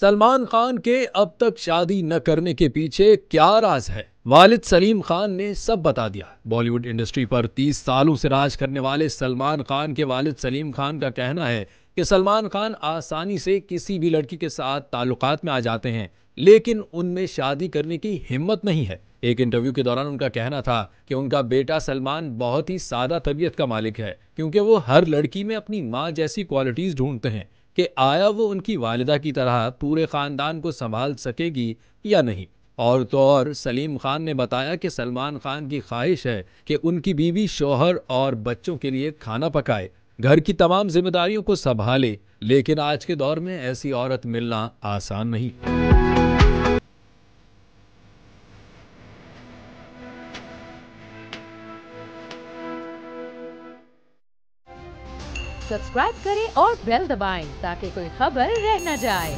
सलमान खान के अब तक शादी न करने के पीछे क्या राज है? वालिद सलीम खान ने सब बता दिया। बॉलीवुड इंडस्ट्री पर 30 सालों से राज करने वाले सलमान खान के वालिद सलीम खान का कहना है कि सलमान खान आसानी से किसी भी लड़की के साथ ताल्लुकात में आ जाते हैं, लेकिन उनमें शादी करने की हिम्मत नहीं है। एक इंटरव्यू के दौरान उनका कहना था कि उनका बेटा सलमान बहुत ही सादा तबीयत का मालिक है, क्योंकि वो हर लड़की में अपनी माँ जैसी क्वालिटीज ढूंढते हैं कि आया वो उनकी वालिदा की तरह पूरे खानदान को संभाल सकेगी या नहीं। और तो और सलीम खान ने बताया कि सलमान खान की ख्वाहिश है कि उनकी बीवी शौहर और बच्चों के लिए खाना पकाए, घर की तमाम जिम्मेदारियों को संभाले, लेकिन आज के दौर में ऐसी औरत मिलना आसान नहीं। सब्सक्राइब करें और बेल दबाएं ताकि कोई खबर रह न जाए।